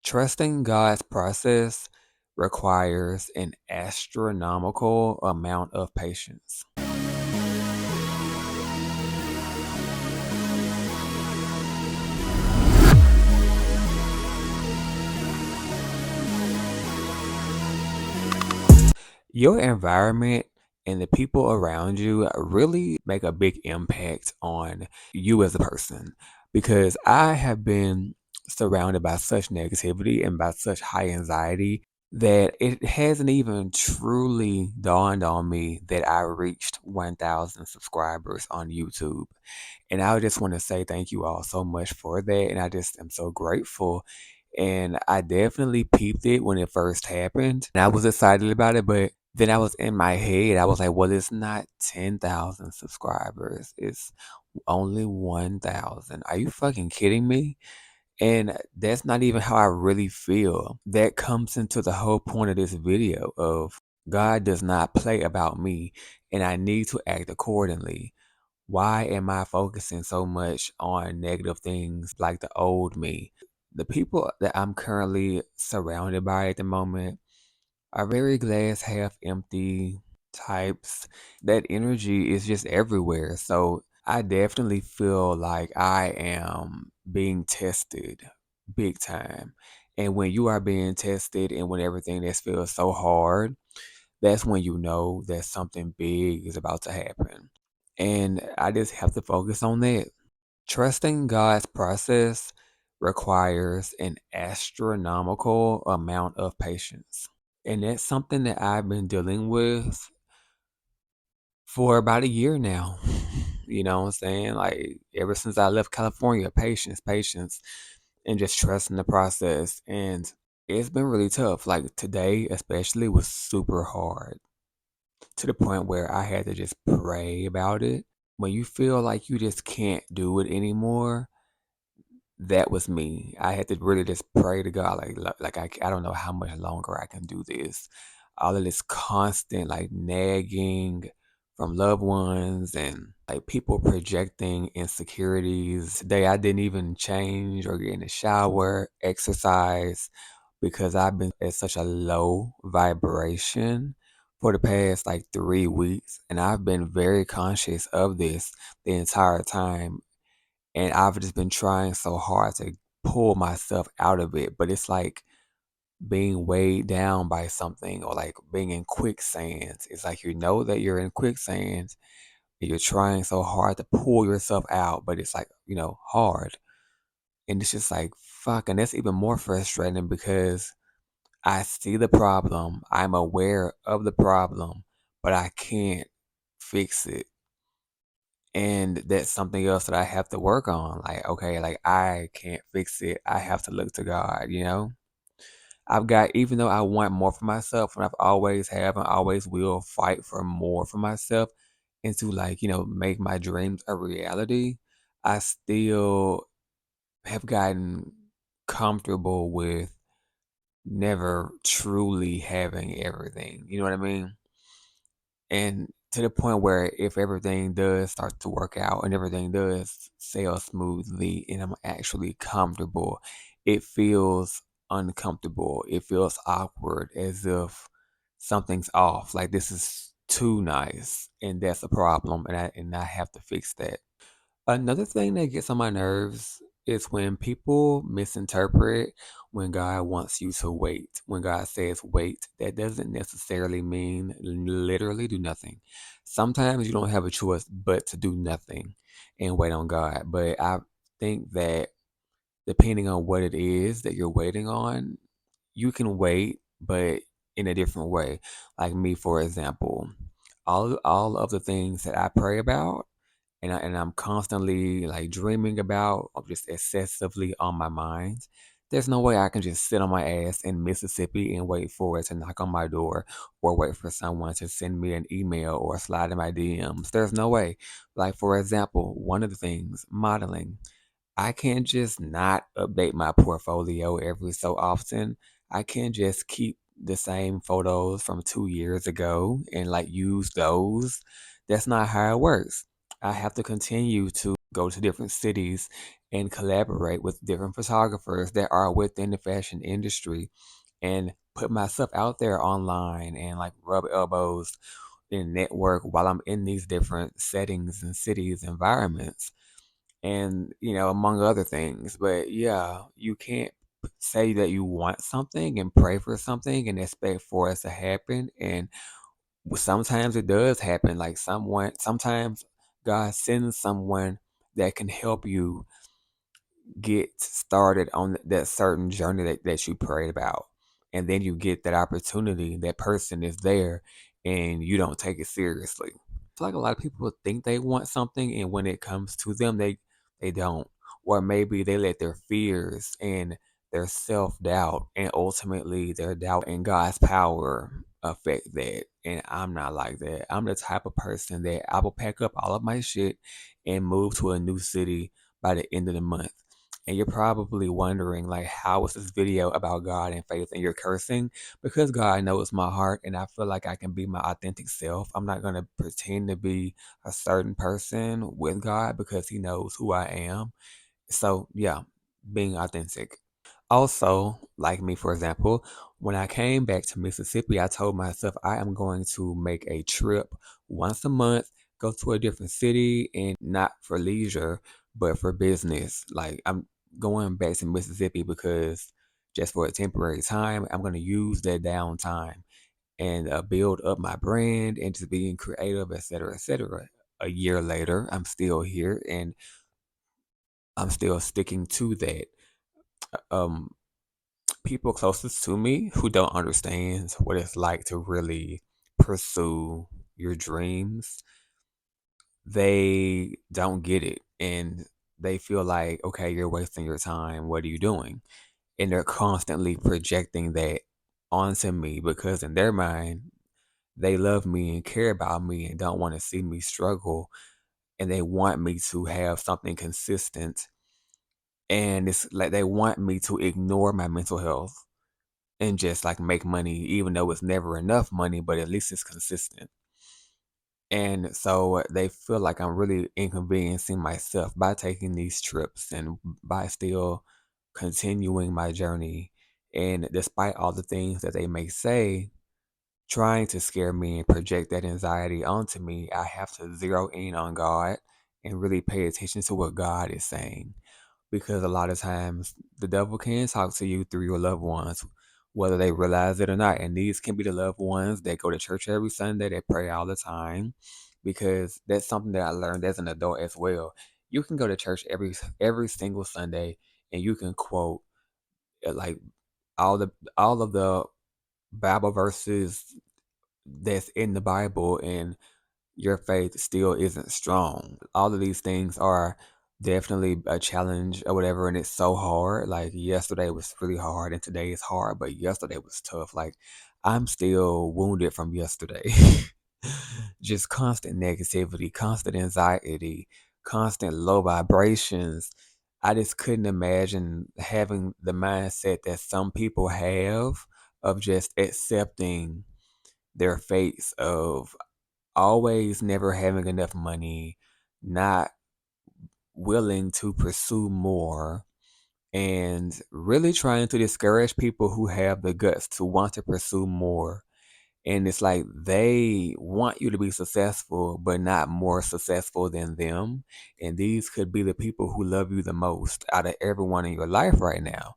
Trusting God's process requires an astronomical amount of patience. Your environment and the people around you really make a big impact on you as a person because I have been surrounded by such negativity and by such high anxiety that it hasn't even truly dawned on me that I reached 1,000 subscribers on YouTube. And I just want to say thank you all so much for that. And I just am so grateful. And I definitely peeped it when it first happened. And I was excited about it, but then I was in my head, I was like, well, it's not 10,000 subscribers. It's only 1,000. Are you fucking kidding me? And that's not even how I really feel. That comes into the whole point of this video of God does not play about me and I need to act accordingly. Why am I focusing so much on negative things like the old me? The people that I'm currently surrounded by at the moment are very glass half empty types. That energy is just everywhere. So I definitely feel like I am being tested big time. And when you are being tested and when everything that feels so hard, that's when you know that something big is about to happen. And I just have to focus on that. Trusting God's process requires an astronomical amount of patience. And that's something that I've been dealing with for about a year now. You know what I'm saying? Like ever since I left California, patience, and just trusting the process. And it's been really tough. Like today, especially, was super hard to the point where I had to just pray about it. When you feel like you just can't do it anymore, that was me. I had to really just pray to God, like I don't know how much longer I can do this. All of this constant like nagging from loved ones and like people projecting insecurities. Today I didn't even change or get in the shower, exercise because I've been at such a low vibration for the past like 3 weeks, and I've been very conscious of this the entire time, and I've just been trying so hard to pull myself out of it. But it's like being weighed down by something or like being in quicksand. It's like you know that you're in quicksand and you're trying so hard to pull yourself out, but it's like, hard. And it's just like, fuck. And that's even more frustrating because I see the problem, I'm aware of the problem, but I can't fix it. And that's something else that I have to work on. Like, okay, like I can't fix it. I have to look to God. I've got, even though I want more for myself, and I've always have and always will fight for more for myself and to like, make my dreams a reality, I still have gotten comfortable with never truly having everything. You know what I mean? And to the point where if everything does start to work out and everything does sail smoothly and I'm actually comfortable, it feels uncomfortable. It feels awkward as if something's off. Like this is too nice. And that's a problem. And I have to fix that. Another thing that gets on my nerves is when people misinterpret when God wants you to wait. When God says wait, that doesn't necessarily mean literally do nothing. Sometimes you don't have a choice but to do nothing and wait on God. But I think that depending on what it is that you're waiting on, you can wait, but in a different way. Like me, for example, all of the things that I pray about and I'm constantly like dreaming about or just excessively on my mind. There's no way I can just sit on my ass in Mississippi and wait for it to knock on my door or wait for someone to send me an email or slide in my DMs. There's no way. Like, for example, one of the things, modeling. I can't just not update my portfolio every so often. I can't just keep the same photos from 2 years ago and like use those. That's not how it works. I have to continue to go to different cities and collaborate with different photographers that are within the fashion industry and put myself out there online and like rub elbows and network while I'm in these different settings and cities, environments, and among other things. But yeah, you can't say that you want something and pray for something and expect for it to happen. And sometimes it does happen. Like sometimes God sends someone that can help you get started on that certain journey that you prayed about. And then you get that opportunity, that person is there, and you don't take it seriously. Feel like a lot of people think they want something, and when it comes to them, they don't. Or maybe they let their fears and their self doubt and ultimately their doubt in God's power affect that. And I'm not like that. I'm the type of person that I will pack up all of my shit and move to a new city by the end of the month. And you're probably wondering, like, how is this video about God and faith and you're cursing? Because God knows my heart and I feel like I can be my authentic self. I'm not going to pretend to be a certain person with God because He knows who I am. So, yeah, being authentic. Also, like me, for example, when I came back to Mississippi, I told myself I am going to make a trip once a month, go to a different city, and not for leisure, but for business. Like, I'm going back to Mississippi because just for a temporary time, I'm going to use that downtime and build up my brand and just being creative, etc., etc. A year later, I'm still here and I'm still sticking to that. Um, People closest to me who don't understand what it's like to really pursue your dreams, they don't get it. And they feel like, okay, you're wasting your time. What are you doing? And they're constantly projecting that onto me because in their mind, they love me and care about me and don't want to see me struggle. And they want me to have something consistent. And it's like they want me to ignore my mental health and just like make money, even though it's never enough money, but at least it's consistent. And so they feel like I'm really inconveniencing myself by taking these trips and by still continuing my journey. And despite all the things that they may say, trying to scare me and project that anxiety onto me, I have to zero in on God and really pay attention to what God is saying because a lot of times the devil can talk to you through your loved ones, whether they realize it or not. And these can be the loved ones that go to church every Sunday, that pray all the time, because that's something that I learned as an adult as well. You can go to church every single Sunday, and you can quote like all of the Bible verses that's in the Bible, and your faith still isn't strong. All of these things are definitely a challenge or whatever, and it's so hard. Like yesterday was really hard, and today is hard, but yesterday was tough. Like I'm still wounded from yesterday. Just constant negativity, constant anxiety, constant low vibrations. I just couldn't imagine having the mindset that some people have of just accepting their fates of always never having enough money, not willing to pursue more, and really trying to discourage people who have the guts to want to pursue more. And it's like they want you to be successful, but not more successful than them. And these could be the people who love you the most out of everyone in your life right now.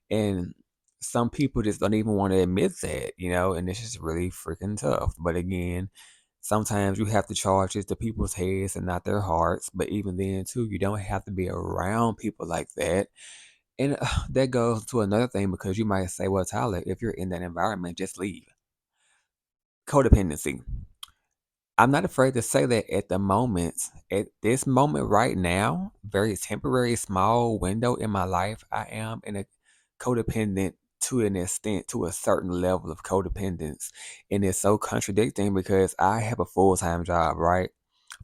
And some people just don't even want to admit that, and it's just really freaking tough. But again, sometimes you have to charge it to people's heads and not their hearts. But even then, too, you don't have to be around people like that. And that goes to another thing because you might say, well, Tyler, if you're in that environment, just leave. Codependency. I'm not afraid to say that at this moment right now, very temporary, small window in my life, I am in a codependent to an extent, to a certain level of codependence. And it's so contradicting because I have a full time job, right?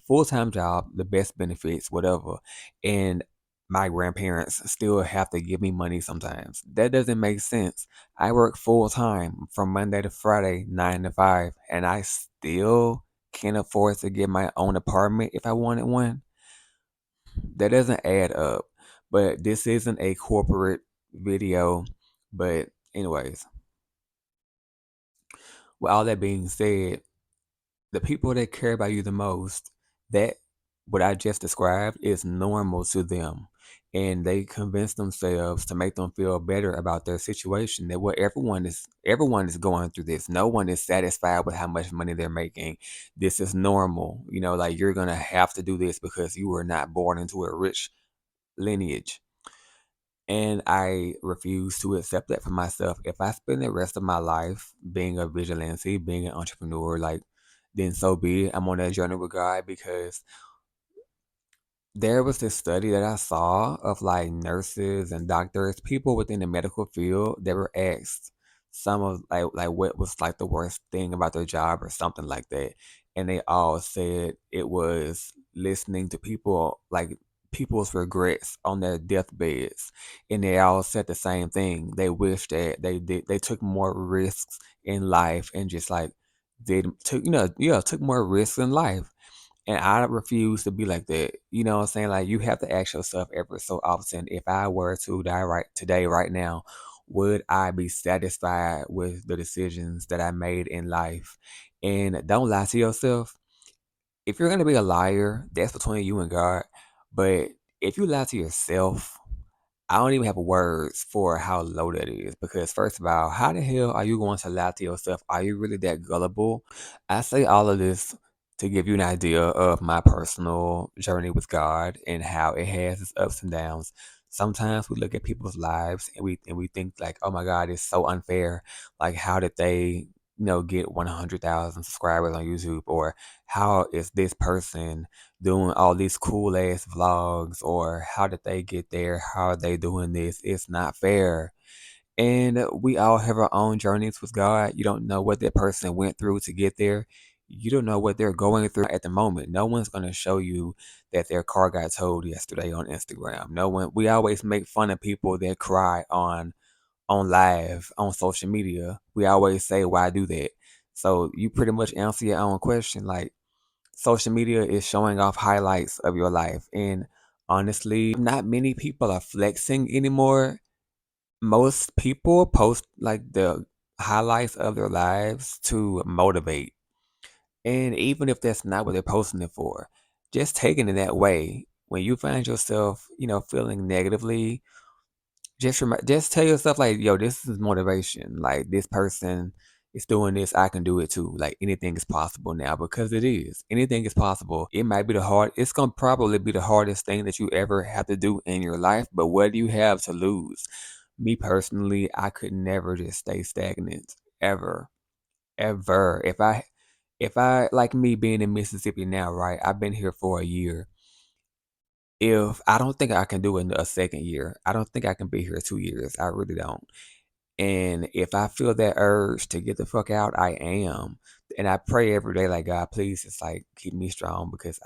Full time job, the best benefits, whatever. And my grandparents still have to give me money sometimes. That doesn't make sense. I work full time from Monday to Friday, 9 to 5, and I still can't afford to get my own apartment if I wanted one. That doesn't add up. But this isn't a corporate video. But anyways, with all that being said, the people that care about you the most, that what I just described is normal to them. And they convince themselves to make them feel better about their situation. That what everyone is going through this. No one is satisfied with how much money they're making. This is normal. Like you're gonna have to do this because you were not born into a rich lineage. And I refuse to accept that for myself. If I spend the rest of my life being a vigilante, being an entrepreneur, like, then so be it. I'm on that journey with God because there was this study that I saw of like nurses and doctors, people within the medical field that were asked some of like what was like the worst thing about their job or something like that. And they all said it was listening to people like people's regrets on their deathbeds. And they all said the same thing. They wished that they took more risks in life and just like took more risks in life. And I refuse to be like that. You know what I'm saying? Like you have to ask yourself every so often, if I were to die right today, right now, would I be satisfied with the decisions that I made in life? And don't lie to yourself. If you're gonna be a liar, that's between you and God. But if you lie to yourself, I don't even have words for how low that is because first of all, how the hell are you going to lie to yourself? Are you really that gullible? I say all of this to give you an idea of my personal journey with God and how it has its ups and downs. Sometimes we look at people's lives and we think like, oh my God, it's so unfair. Like how did they, get 100,000 subscribers on YouTube? Or how is this person doing all these cool ass vlogs, or how did they get there? How are they doing this? It's not fair. And we all have our own journeys with God. You don't know what that person went through to get there. You don't know what they're going through at the moment. No one's going to show you that their car got towed yesterday on Instagram. No one. We always make fun of people that cry on live on social media. We always say, why do that? So you pretty much answer your own question. Like, social media is showing off highlights of your life. And honestly, not many people are flexing anymore. Most people post like the highlights of their lives to motivate. And even if that's not what they're posting it for, just taking it that way, when you find yourself, feeling negatively, just tell yourself like, yo, this is motivation. Like this person is doing this, I can do it too. Like anything is possible now because it is. Anything is possible. It might be it's gonna probably be the hardest thing that you ever have to do in your life, but what do you have to lose? Me personally, I could never just stay stagnant ever. Ever. If I like me being in Mississippi now, right? I've been here for a year. If I don't think I can do it in a second year. I don't think I can be here 2 years. I really don't. And if I feel that urge to get the fuck out, I am. And I pray every day, like, God, please just like keep me strong because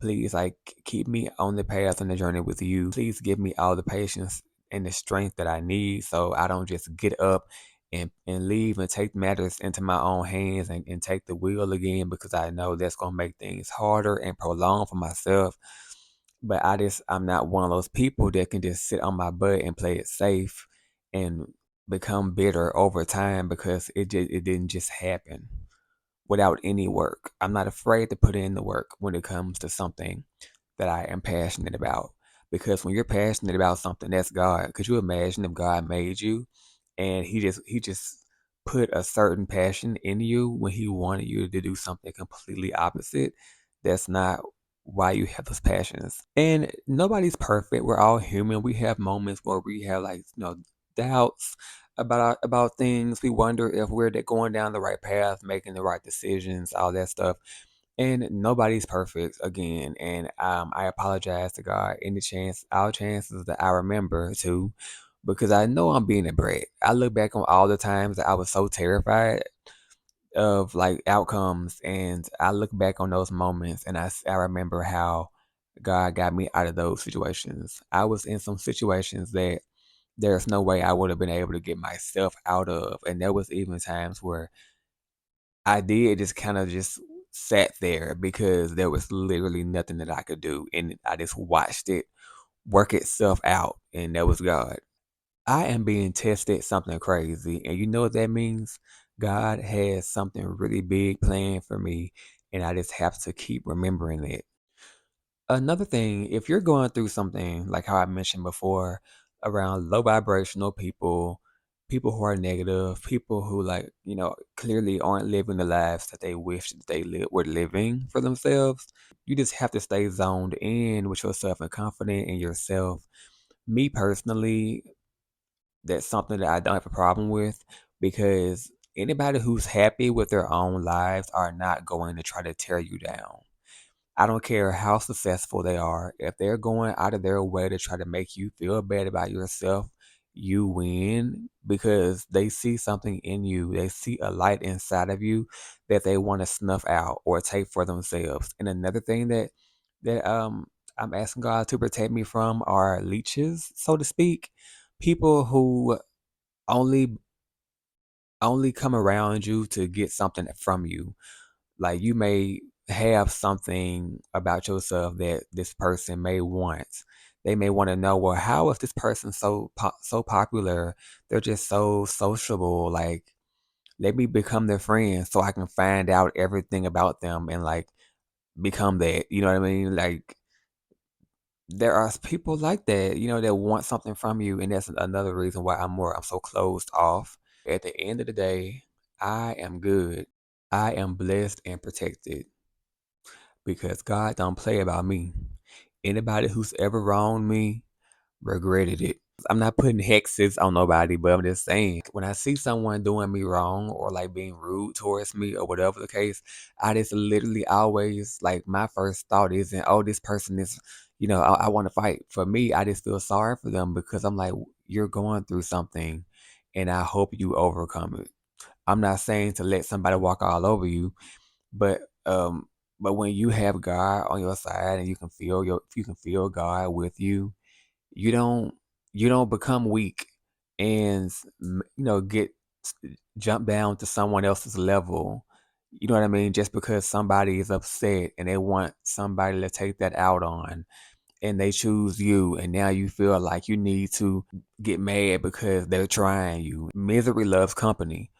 please, like, keep me on the path and the journey with you. Please give me all the patience and the strength that I need so I don't just get up and leave and take matters into my own hands and take the wheel again because I know that's going to make things harder and prolong for myself. But I'm not one of those people that can just sit on my butt and play it safe and become bitter over time because it didn't just happen without any work. I'm not afraid to put in the work when it comes to something that I am passionate about. Because when you're passionate about something, that's God. Could you imagine if God made you and he just put a certain passion in you when he wanted you to do something completely opposite? That's not why you have those passions. And nobody's perfect. We're all human. We have moments where we have like, doubts about things. We wonder if we're going down the right path, making the right decisions, all that stuff. And nobody's perfect again. And I apologize to God all chances that I remember to, because I know I'm being a brat. I look back on all the times that I was so terrified of like outcomes, and I look back on those moments, and I remember how God got me out of those situations. I was in some situations that there's no way I would have been able to get myself out of, and there was even times where I did just kind of just sat there because there was literally nothing that I could do, and I just watched it work itself out, and that was God. I am being tested something crazy, and you know what that means? God has something really big planned for me, and I just have to keep remembering it. Another thing, if you're going through something like how I mentioned before around low vibrational people, people who are negative, people who like, clearly aren't living the lives that they wish that were living for themselves, you just have to stay zoned in with yourself and confident in yourself. Me personally, that's something that I don't have a problem with because anybody who's happy with their own lives are not going to try to tear you down. I don't care how successful they are. If they're going out of their way to try to make you feel bad about yourself, you win because they see something in you. They see a light inside of you that they want to snuff out or take for themselves. And another thing that I'm asking God to protect me from are leeches, so to speak. People who only only come around you to get something from you. Like you may have something about yourself that this person may want. They may want to know, well, how is this person so popular? They're just so sociable. Like, let me become their friend so I can find out everything about them and like become that. You know what I mean? Like, there are people like that, that want something from you, and that's another reason why I'm so closed off. At the end of the day, I am good. I am blessed and protected because God don't play about me. Anybody who's ever wronged me regretted it. I'm not putting hexes on nobody, but I'm just saying when I see someone doing me wrong or like being rude towards me or whatever the case, I just literally always like my first thought isn't, oh, this person is, I want to fight. For me, I just feel sorry for them because I'm like, you're going through something and I hope you overcome it. I'm not saying to let somebody walk all over you, but when you have God on your side and you can feel God with you, you don't you don't become weak and get jump down to someone else's level. You know what I mean? Just because somebody is upset and they want somebody to take that out on and they choose you and now you feel like you need to get mad because they're trying you. Misery loves company.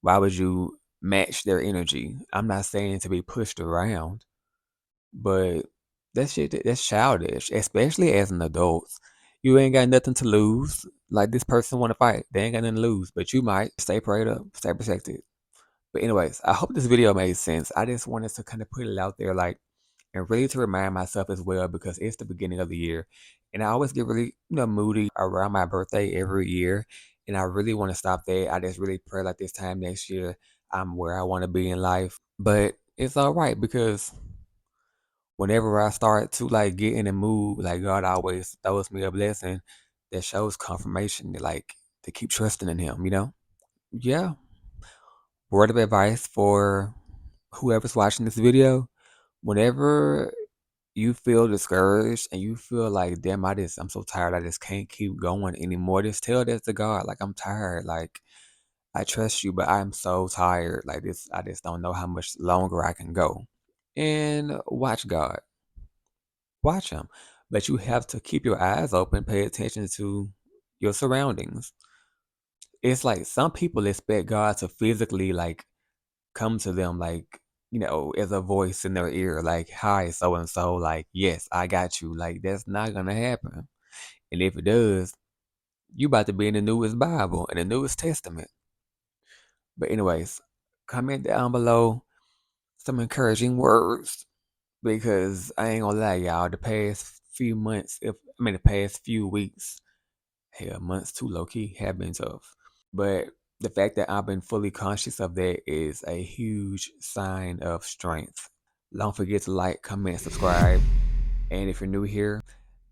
Why would you match their energy? I'm not saying to be pushed around, but that's childish, especially as an adult. You ain't got nothing to lose. Like this person want to fight, they ain't got nothing to lose, but you might. Stay prayed up, stay protected. But anyways, I hope this video made sense. I just wanted to kind of put it out there, like, and really to remind myself as well because it's the beginning of the year, and I always get really moody around my birthday every year, and I really want to stop that. I just really pray like this time next year I'm where I want to be in life, but it's all right because whenever I start to like get in the mood, like God always throws me a blessing that shows confirmation to keep trusting in Him. Yeah. Word of advice for whoever's watching this video. Whenever you feel discouraged and you feel like, damn, I'm so tired, I just can't keep going anymore. Just tell that to God. Like, I'm tired. Like, I trust you, but I'm so tired. Like this, I just don't know how much longer I can go. And watch God. Watch him. But you have to keep your eyes open, pay attention to your surroundings. It's like some people expect God to physically like come to them like, as a voice in their ear, like, hi, so and so, like, yes, I got you. Like, that's not gonna happen. And if it does, you about to be in the newest Bible and the newest testament. But anyways, comment down below some encouraging words because I ain't gonna lie, y'all, the past few months, the past few weeks, hell, months too low key, have been tough. But the fact that I've been fully conscious of that is a huge sign of strength. Don't forget to like, comment, subscribe. And if you're new here,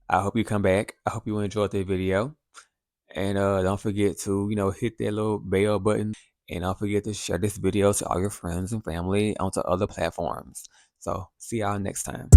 I hope you come back. I hope you enjoyed the video. And don't forget to, hit that little bell button. And don't forget to share this video to all your friends and family onto other platforms. So see y'all next time.